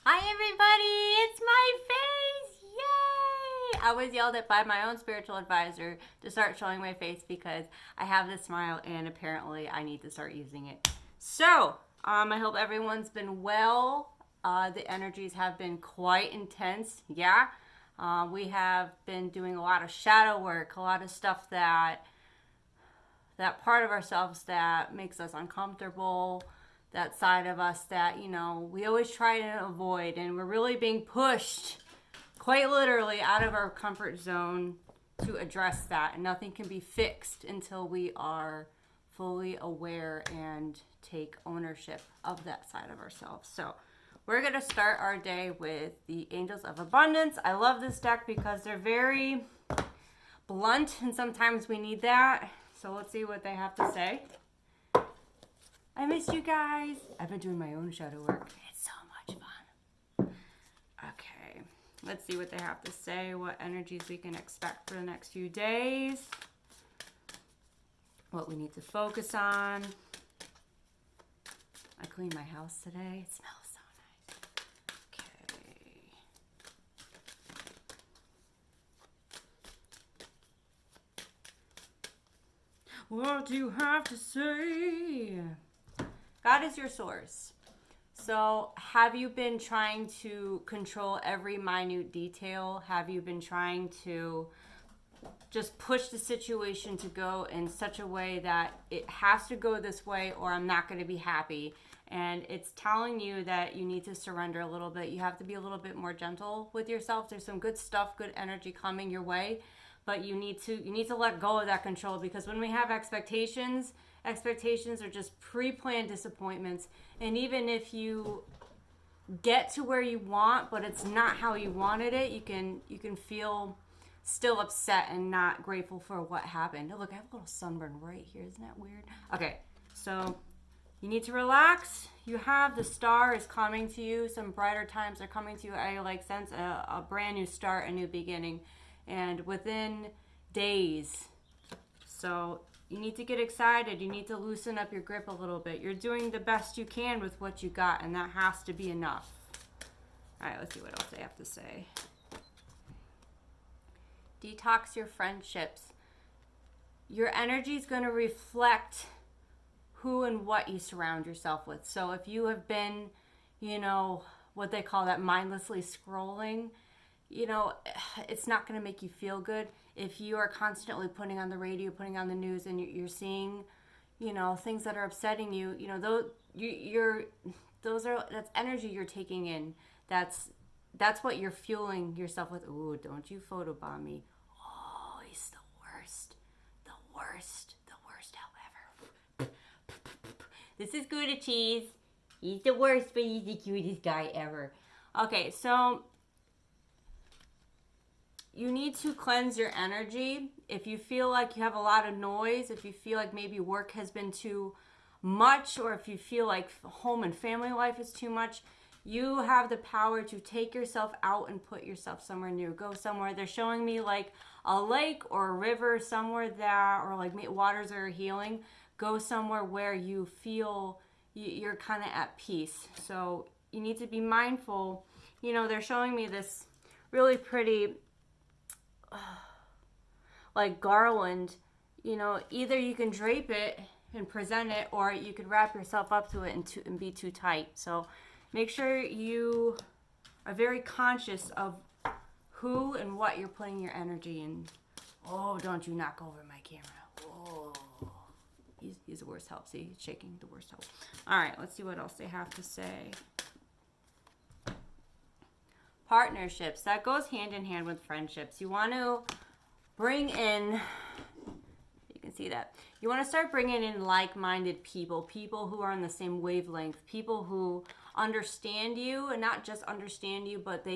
Hi everybody, it's my face! Yay! I was yelled at by my own spiritual advisor to start showing my face because I have this smile and apparently I need to start using it. So, I hope everyone's been well. The energies have been quite intense. Yeah. We have been doing a lot of shadow work, a lot of stuff that part of ourselves that makes us uncomfortable, that side of us that, we always try to avoid. And we're really being pushed, quite literally, out of our comfort zone to address that. And nothing can be fixed until we are fully aware and take ownership of that side of ourselves. So, we're going to start our day with the Angels of Abundance. I love this deck because they're very blunt and sometimes we need that. So let's see what they have to say. I missed you guys. I've been doing my own shadow work. It's so much fun. Okay, let's see what they have to say, what energies we can expect for the next few days, what we need to focus on. I cleaned my house today. It smells so nice. Okay. What do you have to say? God is your source. So, have you been trying to control every minute detail? Have you been trying to just push the situation to go in such a way that it has to go this way or I'm not going to be happy? And it's telling you that you need to surrender a little bit. You have to be a little bit more gentle with yourself. There's some good stuff, good energy coming your way, but you need to let go of that control, because when we have expectations are just pre-planned disappointments. And even if you get to where you want but it's not how you wanted it, you can feel still upset and not grateful for what happened. Oh, look, I have a little sunburn right here. Isn't that weird? Okay, so you need to relax. You have the star is coming to you. Some brighter times are coming to you. I sense a brand new start, a new beginning, and within days. So you need to get excited. You need to loosen up your grip a little bit. You're doing the best you can with what you got, and that has to be enough. All right, let's see what else they have to say. Detox your friendships. Your energy is going to reflect who and what you surround yourself with. So if you have been, what they call that mindlessly scrolling, it's not going to make you feel good. If you are constantly putting on the radio, putting on the news, and you're seeing, things that are upsetting you, that's energy you're taking in. That's what you're fueling yourself with. Ooh, don't you photobomb me. Oh, he's the worst. The worst. The worst help ever. This is Gouda Cheese. He's the worst, but he's the cutest guy ever. Okay, so you need to cleanse your energy. If you feel like you have a lot of noise, if you feel like maybe work has been too much, or if you feel like home and family life is too much, you have the power to take yourself out and put yourself somewhere new. Go somewhere. They're showing me like a lake or a river somewhere or like waters are healing. Go somewhere where you feel you're kind of at peace. So you need to be mindful. They're showing me this really pretty like garland. Either you can drape it and present it, or you could wrap yourself up to it and be too tight. So make sure you are very conscious of who and what you're putting your energy in. Oh, don't you knock over my camera. Oh, he's the worst help. See, he's shaking, the worst help. All right, let's see what else they have to say. Partnerships. That goes hand in hand with friendships. You want to bring in, you can see that. You want to start bringing in like-minded people who are on the same wavelength, people who understand you, and not just understand you, but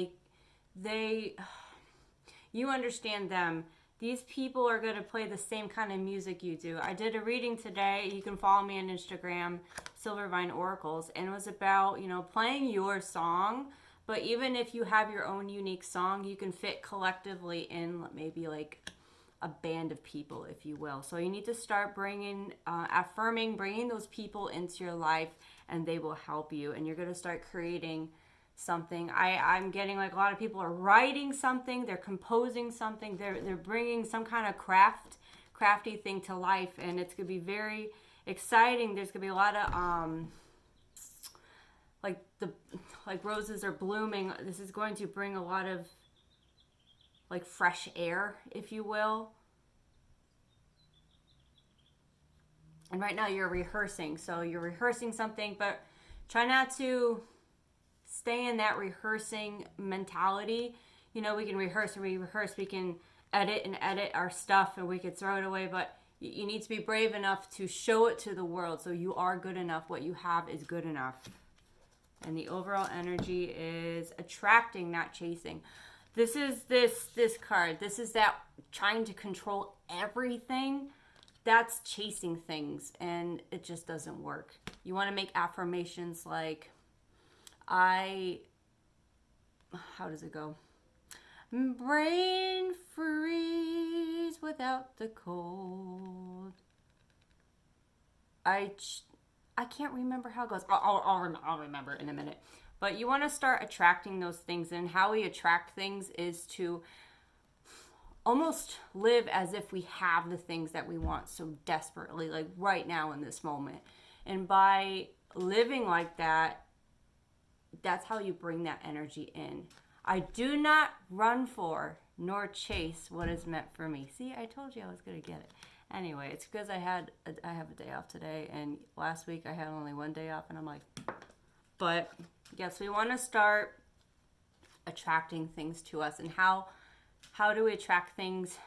you understand them. These people are going to play the same kind of music you do. I did a reading today. You can follow me on Instagram, Silvervine Oracles, and it was about, playing your song. But even if you have your own unique song, you can fit collectively in maybe like a band of people, if you will. So you need to start bringing those people into your life, and they will help you. And you're going to start creating something. I'm getting like a lot of people are writing something, they're composing something, they're bringing some kind of crafty thing to life, and it's gonna be very exciting. There's gonna be a lot of like roses are blooming. This is going to bring a lot of like fresh air, if you will. And right now you're rehearsing, so you're rehearsing something, but try not to stay in that rehearsing mentality. You know, we can rehearse and rehearse, we can edit our stuff, and we could throw it away, but you need to be brave enough to show it to the world. So you are good enough. What you have is good enough. And the overall energy is attracting, not chasing. This is this card. This is that trying to control everything. That's chasing things, and it just doesn't work. You want to make affirmations like, how does it go? Brain freeze without the cold. I can't remember how it goes. I'll remember in a minute. But you want to start attracting those things, and how we attract things is to almost live as if we have the things that we want so desperately, like right now in this moment. And by living like that, that's how you bring that energy in. I do not run for nor chase what is meant for me. See, I told you I was going to get it. Anyway, it's because I have a day off today, and last week I had only one day off, and I'm like, but yes, we want to start attracting things to us. And how do we attract things?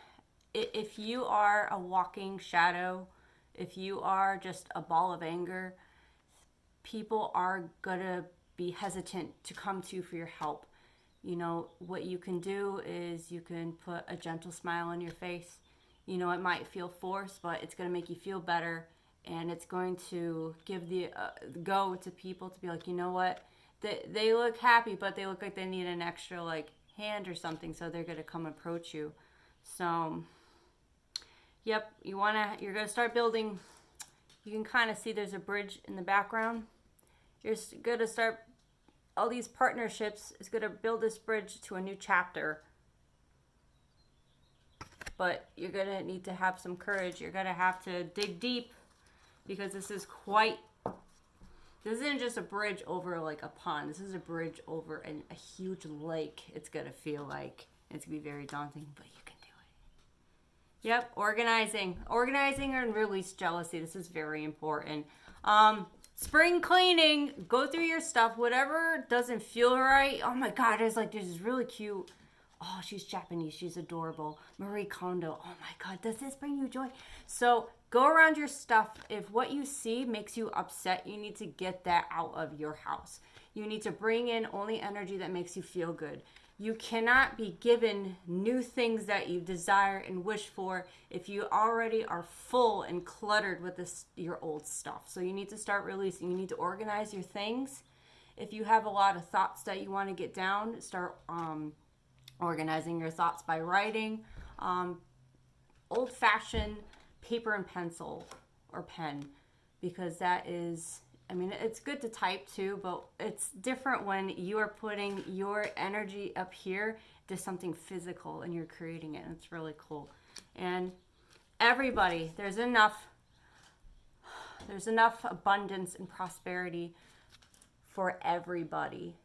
If you are a walking shadow, if you are just a ball of anger, people are going to be hesitant to come to you for your help. You know, what you can do is you can put a gentle smile on your face. You know, it might feel forced, but it's going to make you feel better. And it's going to give the go to people to be like, you know what? They look happy, but they look like they need an extra like hand or something. So they're going to come approach you. So, yep, you're going to start building. You can kind of see there's a bridge in the background. You're going to start, all these partnerships is going to build this bridge to a new chapter. But you're going to need to have some courage. You're going to have to dig deep, because this isn't just a bridge over like a pond. This is a bridge over a huge lake. It's going to feel like it's going to be very daunting, but you can do it. Yep, organizing and release jealousy. This is very important. Spring cleaning, go through your stuff, whatever doesn't feel right. Oh my God, there's this really cute, oh, she's Japanese, she's adorable, Marie Kondo. Oh my God, does this bring you joy? So go around your stuff. If what you see makes you upset, you need to get that out of your house. You need to bring in only energy that makes you feel good. You cannot be given new things that you desire and wish for if you already are full and cluttered with your old stuff. So you need to start releasing. You need to organize your things. If you have a lot of thoughts that you want to get down, start organizing your thoughts by writing. Old-fashioned paper and pencil or pen, because that is, I mean, it's good to type too, but it's different when you are putting your energy up here to something physical and you're creating it, and it's really cool. And everybody, there's enough abundance and prosperity for everybody.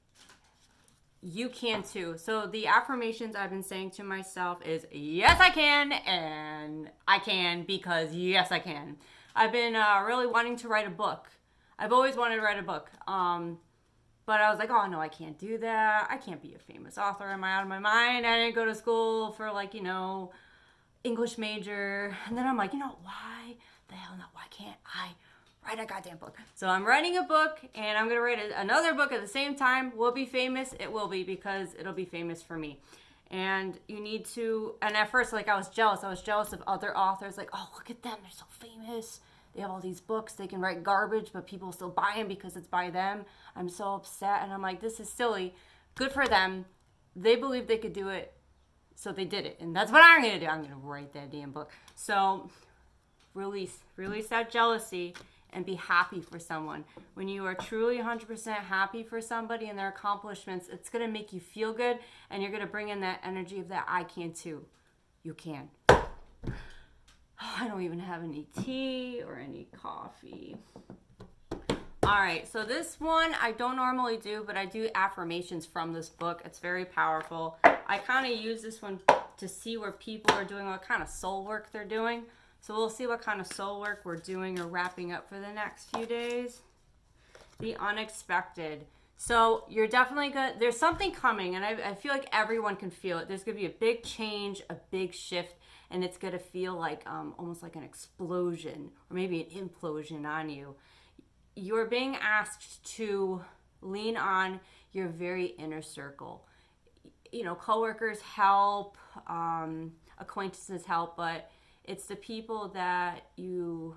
You can too. So the affirmations I've been saying to myself is, yes, I can, and I can because yes, I can. I've been really wanting to write a book. I've always wanted to write a book. But I was like, oh no, I can't do that. I can't be a famous author. Am I out of my mind? I didn't go to school for English major. And then I'm like, why the hell not? Why can't I write a goddamn book? So I'm writing a book, and I'm going to write another book at the same time. Will it be famous? It will be, because it'll be famous for me. And you need to, and at first, I was jealous. I was jealous of other authors. Like, oh, look at them. They're so famous. They have all these books. They can write garbage, but people still buy them because it's by them. I'm so upset. And I'm like, this is silly. Good for them. They believed they could do it, so they did it. And that's what I'm going to do. I'm going to write that damn book. So release that jealousy and be happy for someone. When you are truly 100% happy for somebody and their accomplishments, it's going to make you feel good, and you're going to bring in that energy of that I can too. You can. I don't even have any tea or any coffee. All right, so this one I don't normally do, but I do affirmations from this book. It's very powerful. I kind of use this one to see where people are doing, what kind of soul work they're doing. So we'll see what kind of soul work we're doing or wrapping up for the next few days. The unexpected. So you're definitely going to, there's something coming, and I feel like everyone can feel it. There's going to be a big change, a big shift, and it's going to feel like almost like an explosion or maybe an implosion on you. You're being asked to lean on your very inner circle. You know, coworkers help, acquaintances help, but it's the people that the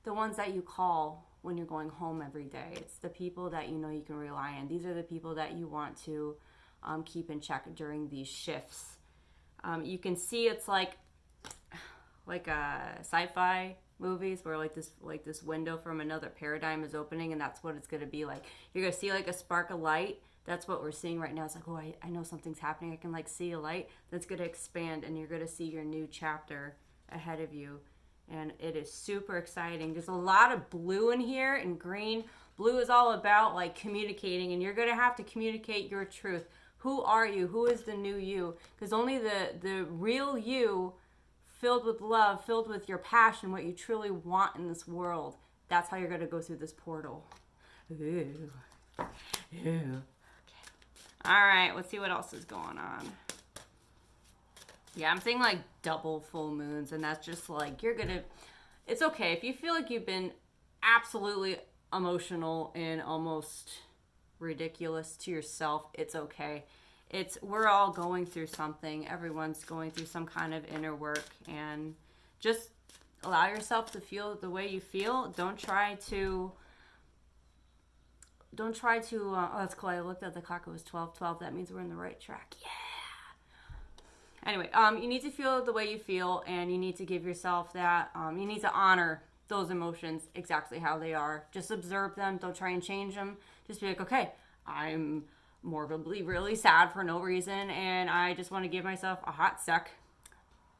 ones that you call when you're going home every day. It's the people that you know you can rely on. These are the people that you want to keep in check during these shifts. You can see it's like sci-fi movies where like this window from another paradigm is opening, and that's what it's going to be like. You're going to see like a spark of light. That's what we're seeing right now. It's like, oh, I know something's happening. I can like see a light that's going to expand, and you're going to see your new chapter ahead of you. And it is super exciting. There's a lot of blue in here and green. Blue is all about like communicating, and you're going to have to communicate your truth. Who are you? Who is the new you? Because only the real you, filled with love, filled with your passion, what you truly want in this world, that's how you're going to go through this portal. Ooh. Ooh. Okay. All right, let's see what else is going on. Yeah, I'm seeing like double full moons, and that's just like it's okay. If you feel like you've been absolutely emotional and almost ridiculous to yourself, it's okay. We're all going through something. Everyone's going through some kind of inner work, and just allow yourself to feel the way you feel. Don't try to oh, that's cool. I looked at the clock. It was 12:12. That means we're in the right track. Yeah. Anyway, you need to feel the way you feel, and you need to give yourself that. You need to honor those emotions exactly how they are. Just observe them. Don't try and change them. Just be like, okay, I'm morbidly really sad for no reason, and I just want to give myself a hot sec,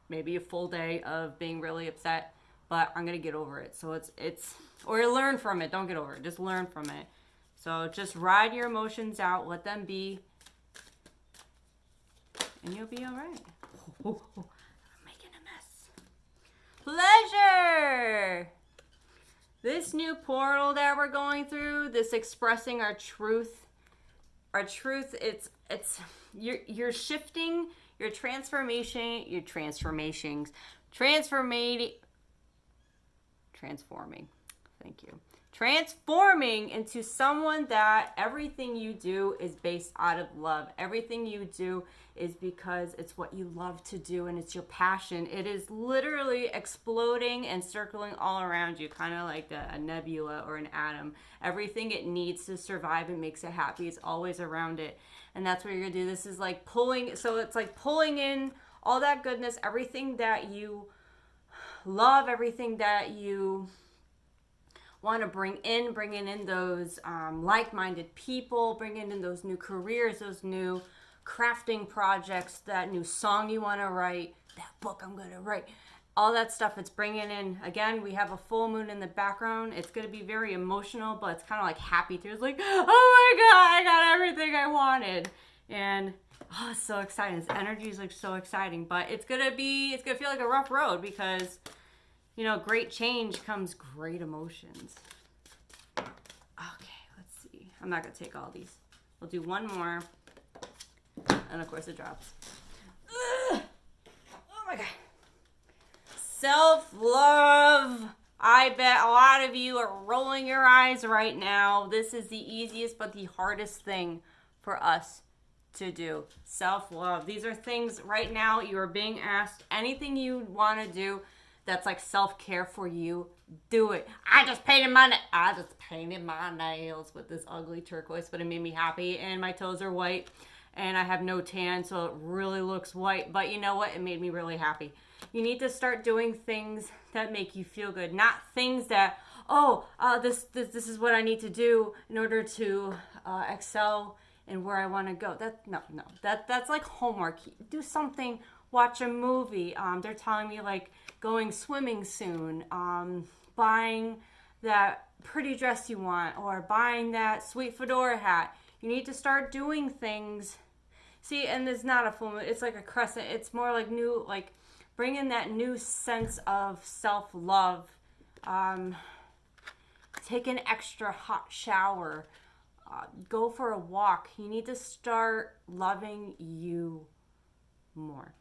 maybe a full day of being really upset, but I'm gonna get over it. So it's or learn from it. Don't get over it. Just learn from it. So just ride your emotions out. Let them be, and you'll be all right. I'm making a mess. Pleasure. This new portal that we're going through, this expressing our truth, it's you're shifting, your transforming. Thank you. Transforming into someone that everything you do is based out of love. Everything you do is because it's what you love to do, and it's your passion. It is literally exploding and circling all around you, kind of like a nebula or an atom. Everything it needs to survive and makes it happy is always around it. And that's what you're going to do. This is like pulling, so it's like pulling in all that goodness, everything that you love, everything that you want to bringing in those like-minded people, bringing in those new careers, those new crafting projects, that new song you want to write, that book I'm going to write, all that stuff. It's bringing in, again, we have a full moon in the background. It's going to be very emotional, but it's kind of like happy tears, like, oh my God, I got everything I wanted. And oh, it's so exciting. This energy is like so exciting, but it's going to feel like a rough road because, you know, great change comes great emotions. Okay, let's see. I'm not going to take all these. We'll do one more. And of course it drops. Ugh. Oh my God. Self-love. I bet a lot of you are rolling your eyes right now. This is the easiest but the hardest thing for us to do. Self-love. These are things right now you are being asked. Anything you want to do that's like self-care for you, do it. I just painted my nails with this ugly turquoise, but it made me happy, and my toes are white, and I have no tan, so it really looks white, but you know what? It made me really happy. You need to start doing things that make you feel good, not things that, this is what I need to do in order to excel in where I want to go. That's like homework. Do something. Watch a movie. They're telling me like going swimming soon. Buying that pretty dress you want, or buying that sweet fedora hat. You need to start doing things. See, and it's not a full moon. It's like a crescent. It's more like new, like bring in that new sense of self-love. Take an extra hot shower. Go for a walk. You need to start loving you more.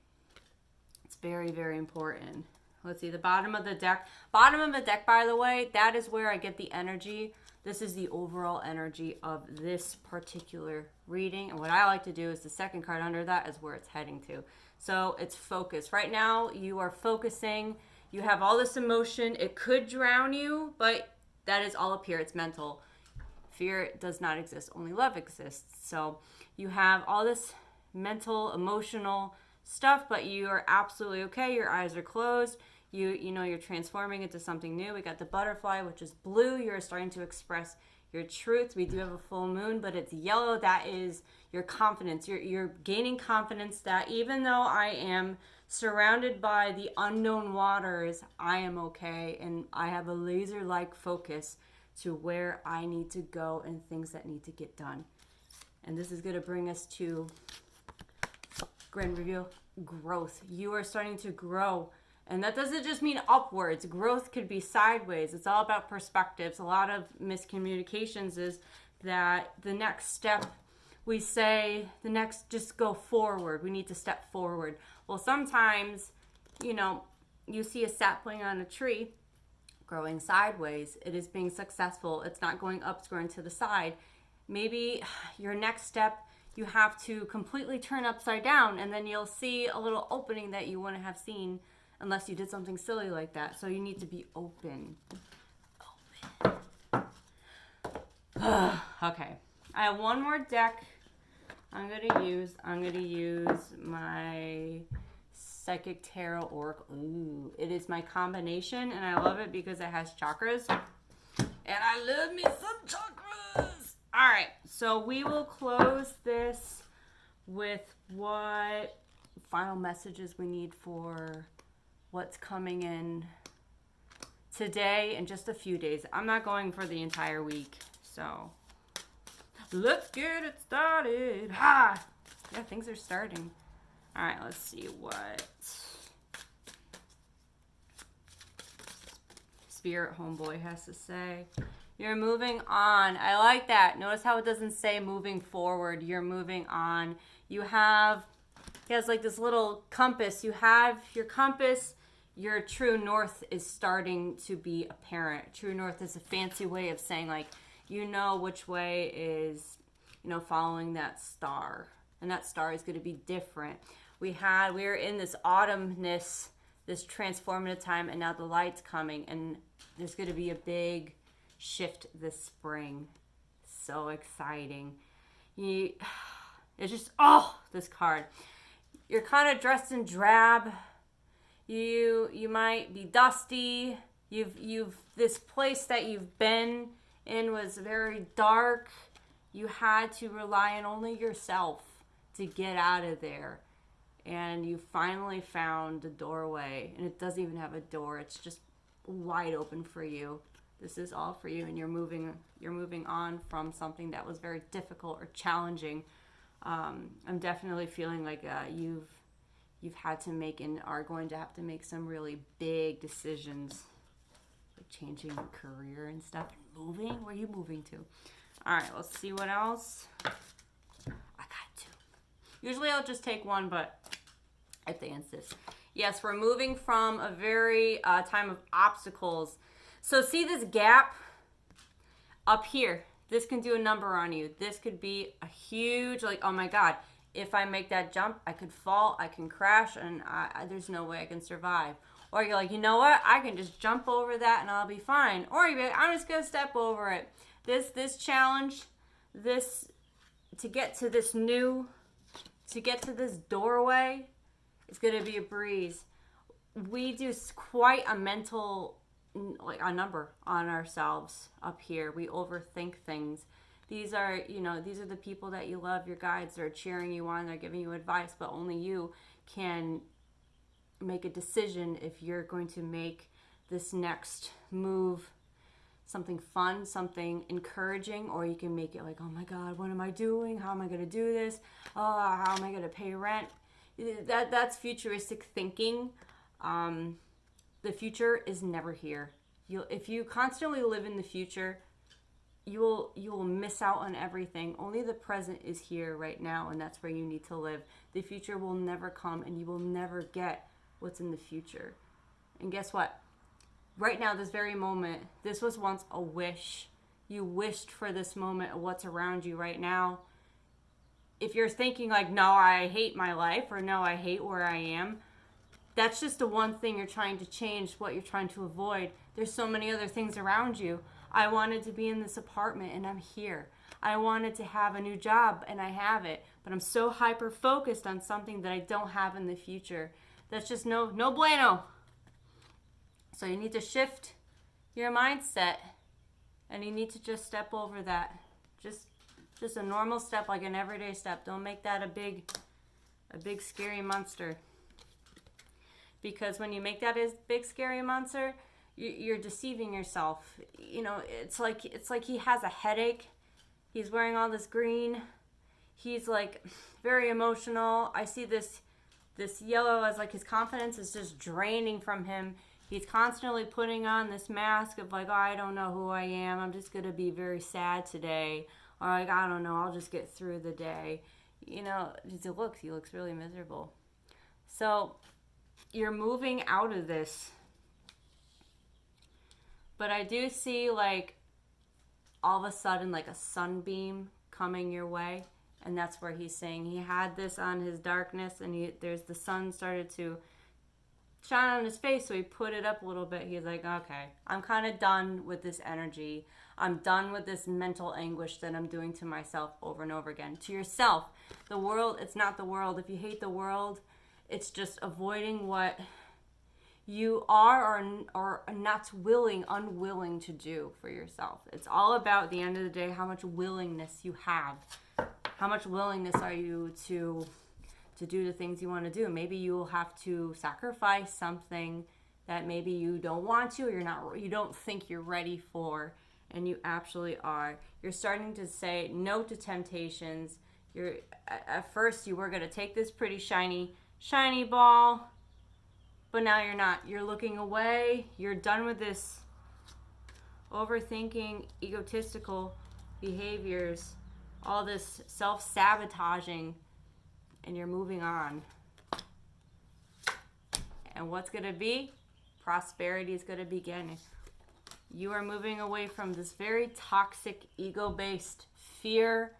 It's very, very important. Let's see, the bottom of the deck. Bottom of the deck, by the way, that is where I get the energy. This is the overall energy of this particular reading. And what I like to do is the second card under that is where it's heading to. So it's focus. Right now, you are focusing. You have all this emotion. It could drown you, but that is all up here. It's mental. Fear does not exist. Only love exists. So you have all this mental, emotional stuff, but you are absolutely okay. Your eyes are closed. You know you're transforming into something new. We got the butterfly, which is blue. You're starting to express your truth. We do have a full moon, but it's yellow. That is your confidence. You're gaining confidence that even though I am surrounded by the unknown waters, I am okay, and I have a laser-like focus to where I need to go and things that need to get done. And this is going to bring us to grand reveal, growth. You are starting to grow. And that doesn't just mean upwards. Growth could be sideways. It's all about perspectives. A lot of miscommunications is that the next step, we say the next, just go forward. We need to step forward. Well, sometimes, you see a sapling on a tree growing sideways. It is being successful. It's not going up, it's going to the side. Maybe your next step, you have to completely turn upside down, and then you'll see a little opening that you wouldn't have seen unless you did something silly like that. So you need to be open. Okay. I have one more deck I'm going to use my Psychic Tarot Oracle. Ooh, it is my combination, and I love it because it has chakras. And I love me some chakras. All right. So we will close this with what final messages we need for what's coming in today and just a few days. I'm not going for the entire week, so let's get it started. Ha! Yeah, things are starting. All right, let's see what Spirit Homeboy has to say. You're moving on. I like that. Notice how it doesn't say moving forward. You're moving on. He has like this little compass. You have your compass. Your true north is starting to be apparent. True north is a fancy way of saying like, which way is, following that star. And that star is going to be different. We're in this autumnness, this transformative time, and now the light's coming, and there's going to be a big shift this spring. So exciting. It's just, this card. You're kind of dressed in drab. You might be dusty. This place that you've been in was very dark. You had to rely on only yourself to get out of there. And you finally found the doorway, and it doesn't even have a door. It's just wide open for you. This is all for you, and you're moving on from something that was very difficult or challenging. I'm definitely feeling like you've had to make and are going to have to make some really big decisions, like changing your career and stuff. Moving? Where are you moving to? All right, let's see what else. I got two. Usually I'll just take one, but I have to insist. Yes, we're moving from a very time of obstacles. So see this gap up here? This can do a number on you. This could be a huge, like, oh my God, if I make that jump, I could fall, I can crash, and there's no way I can survive. Or you're like, you know what? I can just jump over that and I'll be fine. Or you're like, I'm just going to step over it. This challenge, to get to this doorway, it's going to be a breeze. We do quite a mental like a number on ourselves up here. We overthink things. These are, these are the people that you love, your guides. They're cheering you on, they're giving you advice, but only you can make a decision if you're going to make this next move something fun, something encouraging, or you can make it like, oh my God, what am I doing? How am I going to do this? Oh, how am I going to pay rent? That's futuristic thinking. The future is never here. If you constantly live in the future, you will miss out on everything. Only the present is here right now, and that's where you need to live. The future will never come, and you will never get what's in the future. And guess what? Right now, this very moment, this was once a wish. You wished for this moment of what's around you right now. If you're thinking like, no, I hate my life, or no, I hate where I am, that's just the one thing you're trying to change, what you're trying to avoid. There's so many other things around you. I wanted to be in this apartment and I'm here. I wanted to have a new job and I have it, but I'm so hyper focused on something that I don't have in the future. That's just no bueno. So you need to shift your mindset and you need to just step over that. Just a normal step, like an everyday step. Don't make that a big scary monster. Because when you make that a big scary monster, you're deceiving yourself. It's like he has a headache. He's wearing all this green. He's like very emotional. I see this yellow as like his confidence is just draining from him. He's constantly putting on this mask of like, oh, I don't know who I am. I'm just going to be very sad today. Or like, I don't know, I'll just get through the day. He looks really miserable. So you're moving out of this. But I do see like all of a sudden like a sunbeam coming your way. And that's where he's saying he had this on his darkness and there's the sun started to shine on his face. So he put it up a little bit. He's like, okay, I'm kind of done with this energy. I'm done with this mental anguish that I'm doing to myself over and over again. To yourself. The world, it's not the world. If you hate the world, it's just avoiding what you are or not unwilling to do for yourself. It's all about, at the end of the day, how much willingness you have. How much willingness are you to do the things you want to do? Maybe you will have to sacrifice something that maybe you don't want to, or you don't think you're ready for, and you actually are. You're starting to say no to temptations. At first you were going to take this pretty shiny ball, but now you're not. You're looking away. You're done with this overthinking, egotistical behaviors, all this self-sabotaging, and you're moving on. And what's going to be? Prosperity is going to begin. You are moving away from this very toxic, ego-based fear.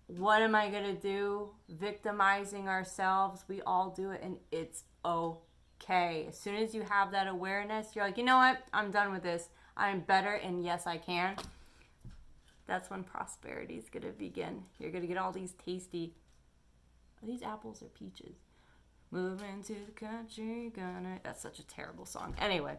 What am I going to do? Victimizing ourselves. We all do it, and it's okay. As soon as you have that awareness, you're like, you know what? I'm done with this. I'm better, and yes, I can. That's when prosperity is going to begin. You're going to get all these tasty... Are these apples or peaches? Moving to the country, gonna... That's such a terrible song. Anyway,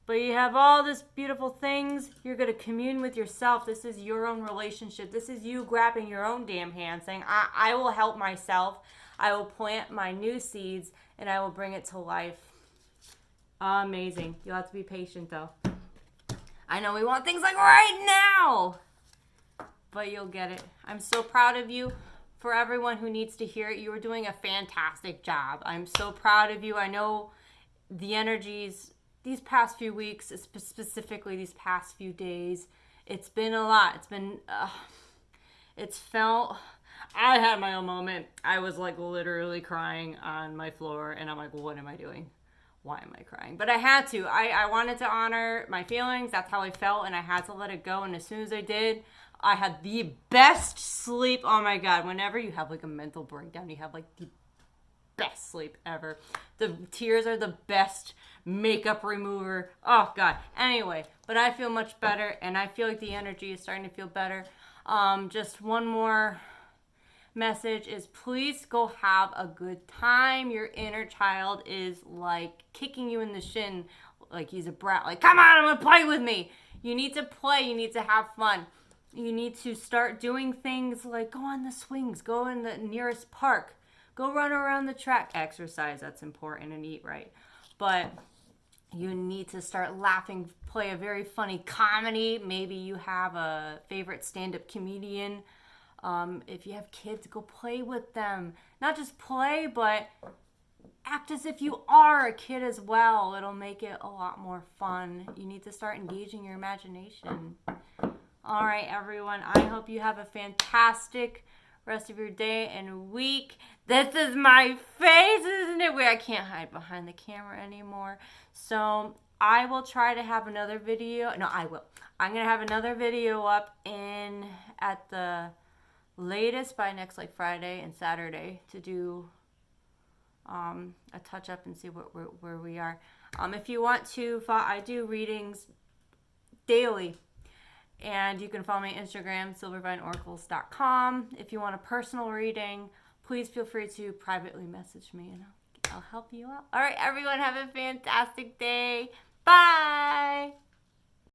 but you have all this beautiful things. You're going to commune with yourself. This is your own relationship. This is you grabbing your own damn hand, saying, I will help myself. I will plant my new seeds, and I will bring it to life. Amazing. You'll have to be patient, though. I know we want things like right now, but you'll get it. I'm so proud of you. For everyone who needs to hear it, you are doing a fantastic job. I'm so proud of you. I know the energies these past few weeks, specifically these past few days, it's been a lot. It's felt... I had my own moment. I was like literally crying on my floor, and I'm like, what am I doing? Why am I crying? But I had to. I wanted to honor my feelings. That's how I felt, and I had to let it go. And as soon as I did, I had the best sleep. Oh my God. Whenever you have like a mental breakdown, you have like the best sleep ever. The tears are the best makeup remover. Oh God. Anyway, but I feel much better, and I feel like the energy is starting to feel better. Just one more message is please go have a good time. Your inner child is like kicking you in the shin. like he's a brat. Like, come on, I'm gonna play with me. You need to play. You need to have fun. You need to start doing things like go on the swings, go in the nearest park, go run around the track, exercise. That's important, and eat right. But you need to start laughing, play a very funny comedy. Maybe you have a favorite stand-up comedian. If you have kids, go play with them. Not just play, but act as if you are a kid as well. It'll make it a lot more fun. You need to start engaging your imagination. All right, everyone. I hope you have a fantastic rest of your day and week. This is my face, isn't it? Wait, I can't hide behind the camera anymore. So I will try to have another video. No, I will. I'm going to have another video up at the latest by next Friday and Saturday to do a touch up and see where we are. If you want to, I do readings daily. And you can follow me on Instagram, silvervineoracles.com. If you want a personal reading, please feel free to privately message me and I'll help you out. All right, everyone, have a fantastic day. Bye.